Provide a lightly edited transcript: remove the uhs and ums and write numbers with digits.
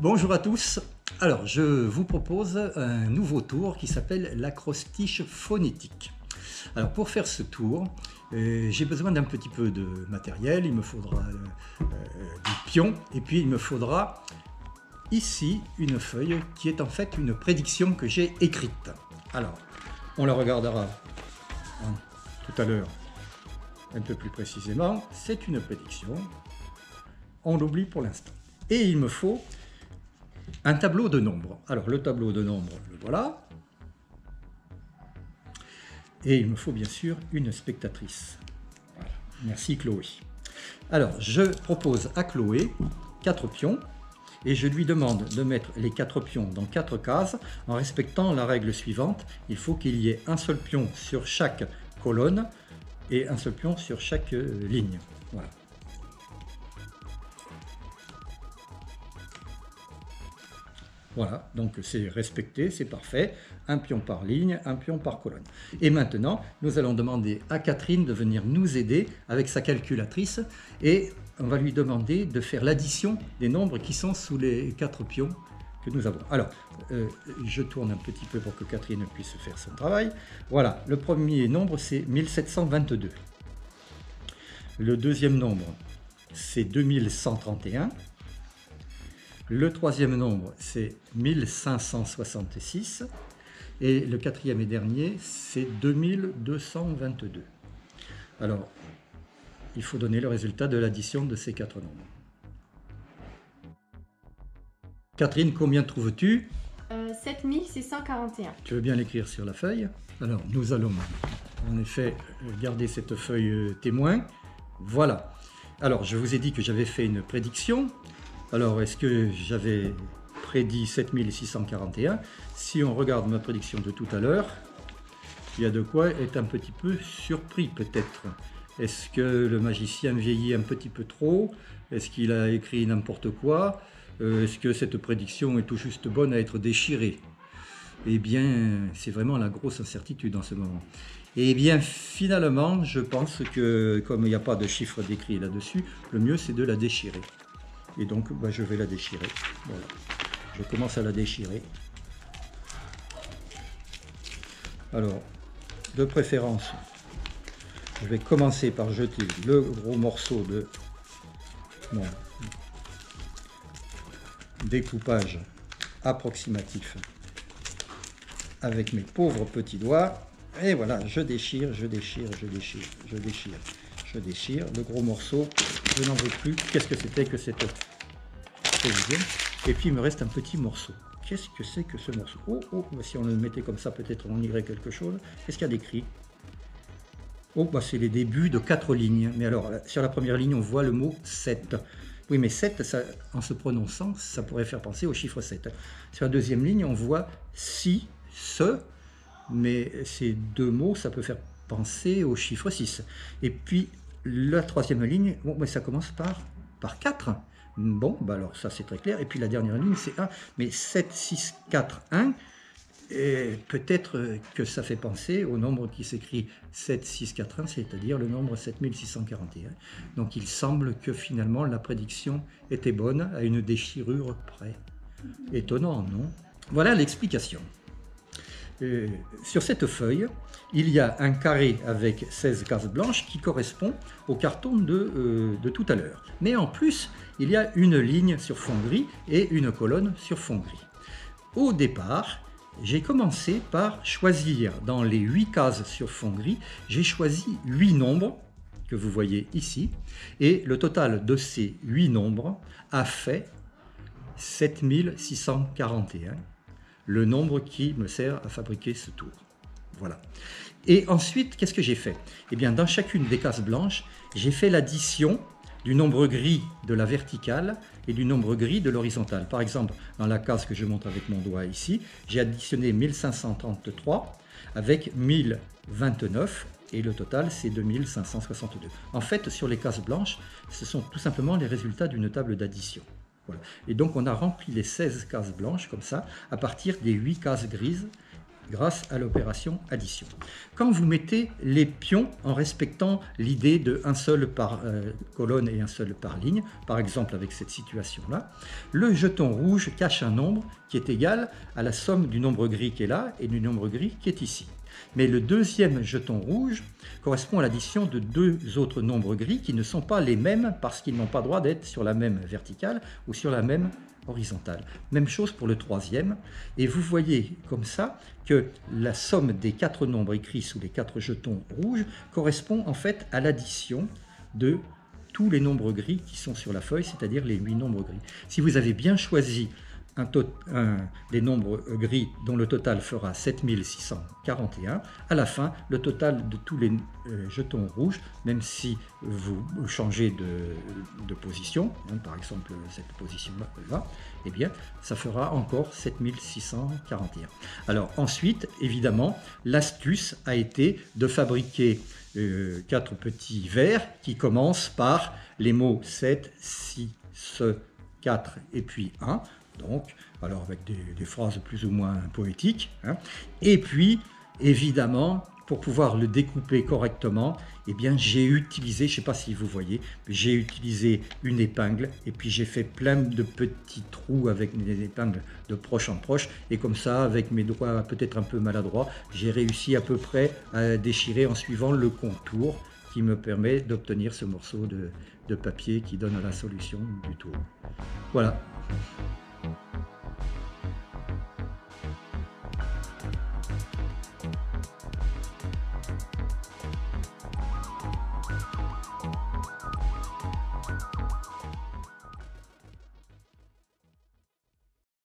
Bonjour à tous. Alors, je vous propose un nouveau tour qui s'appelle l'acrostiche phonétique. Alors, pour faire ce tour, j'ai besoin d'un petit peu de matériel. Il me faudra des pions et puis il me faudra ici une feuille qui est en fait une prédiction que j'ai écrite. Alors, on la regardera tout à l'heure un peu plus précisément. C'est une prédiction. On l'oublie pour l'instant. Et il me faut un tableau de nombres. Alors le tableau de nombres, le voilà. Et il me faut bien sûr une spectatrice. Voilà. Merci Chloé. Alors je propose à Chloé 4 pions et je lui demande de mettre les 4 pions dans 4 cases en respectant la règle suivante. Il faut qu'il y ait un seul pion sur chaque colonne et un seul pion sur chaque ligne. Voilà. Voilà, donc c'est respecté, c'est parfait. Un pion par ligne, un pion par colonne. Et maintenant, nous allons demander à Catherine de venir nous aider avec sa calculatrice et on va lui demander de faire l'addition des nombres qui sont sous les 4 pions que nous avons. Alors, je tourne un petit peu pour que Catherine puisse faire son travail. Voilà, le premier nombre c'est 1722. Le deuxième nombre c'est 2131. Le troisième nombre, c'est 1566. Et le quatrième et dernier, c'est 2222. Alors, il faut donner le résultat de l'addition de ces 4 nombres. Catherine, combien trouves-tu? 7641. Tu veux bien l'écrire sur la feuille? Alors, nous allons en effet garder cette feuille témoin. Voilà. Alors, je vous ai dit que j'avais fait une prédiction. Alors, est-ce que j'avais prédit 7641? Si on regarde ma prédiction de tout à l'heure, il y a de quoi être un petit peu surpris peut-être. Est-ce que le magicien vieillit un petit peu trop? Est-ce qu'il a écrit n'importe quoi? Est-ce que cette prédiction est tout juste bonne à être déchirée? Eh bien, c'est vraiment la grosse incertitude en ce moment. Eh bien, finalement, je pense que comme il n'y a pas de chiffre décrit là-dessus, le mieux c'est de la déchirer. Et donc, je vais la déchirer. Voilà. Je commence à la déchirer. Alors, de préférence, je vais commencer par jeter le gros morceau de mon découpage approximatif avec mes pauvres petits doigts. Et voilà, je déchire, je déchire, je déchire, je déchire, je déchire. Le gros morceau, je n'en veux plus. Qu'est-ce que c'était que cette prévision? Et puis il me reste un petit morceau. Qu'est-ce que c'est que ce morceau? Oh, si on le mettait comme ça, peut-être on lirait quelque chose. Qu'est-ce qu'il y a d'écrit? Oh, c'est les débuts de 4 lignes. Mais alors, sur la première ligne, on voit le mot 7. Oui, mais 7, ça, en se prononçant, ça pourrait faire penser au chiffre 7. Sur la deuxième ligne, on voit si, ce, mais ces deux mots, ça peut faire penser au chiffre 6. Et puis, la troisième ligne, ça commence par 4. Bon, alors ça c'est très clair. Et puis la dernière ligne c'est 1. Mais 7, 6, 4, 1, peut-être que ça fait penser au nombre qui s'écrit 7, 6, 4, 1, c'est-à-dire le nombre 7641. Donc il semble que finalement la prédiction était bonne à une déchirure près. Étonnant, non? Voilà l'explication. Sur cette feuille, il y a un carré avec 16 cases blanches qui correspond au carton de tout à l'heure. Mais en plus, il y a une ligne sur fond gris et une colonne sur fond gris. Au départ, j'ai commencé par choisir dans les 8 cases sur fond gris, j'ai choisi 8 nombres que vous voyez ici. Et le total de ces 8 nombres a fait 7641. Le nombre qui me sert à fabriquer ce tour. Voilà. Et ensuite, qu'est-ce que j'ai fait? Eh bien, dans chacune des cases blanches, j'ai fait l'addition du nombre gris de la verticale et du nombre gris de l'horizontale. Par exemple, dans la case que je montre avec mon doigt ici, j'ai additionné 1533 avec 1029 et le total c'est 2562. En fait, sur les cases blanches, ce sont tout simplement les résultats d'une table d'addition. Voilà. Et donc on a rempli les 16 cases blanches comme ça, à partir des 8 cases grises grâce à l'opération addition. Quand vous mettez les pions en respectant l'idée de un seul par colonne et un seul par ligne, par exemple avec cette situation-là, le jeton rouge cache un nombre qui est égal à la somme du nombre gris qui est là et du nombre gris qui est ici. Mais le deuxième jeton rouge correspond à l'addition de deux autres nombres gris qui ne sont pas les mêmes parce qu'ils n'ont pas droit d'être sur la même verticale ou sur la même horizontale. Même chose pour le troisième. Et vous voyez comme ça que la somme des quatre nombres écrits sous les quatre jetons rouges correspond en fait à l'addition de tous les nombres gris qui sont sur la feuille, c'est-à-dire les 8 nombres gris. Si vous avez bien choisi des nombres gris dont le total fera 7641, à la fin, le total de tous les jetons rouges, même si vous changez de position, hein, par exemple cette position-là, eh bien, ça fera encore 7641. Alors ensuite, évidemment, l'astuce a été de fabriquer 4 petits vers qui commencent par les mots 7, 6, 4 et puis 1. Donc, alors avec des phrases plus ou moins poétiques. Hein. Et puis, évidemment, pour pouvoir le découper correctement, eh bien, j'ai utilisé, je ne sais pas si vous voyez, j'ai utilisé une épingle et puis j'ai fait plein de petits trous avec mes épingles de proche en proche. Et comme ça, avec mes doigts peut-être un peu maladroits, j'ai réussi à peu près à déchirer en suivant le contour qui me permet d'obtenir ce morceau de papier qui donne la solution du tour. Voilà.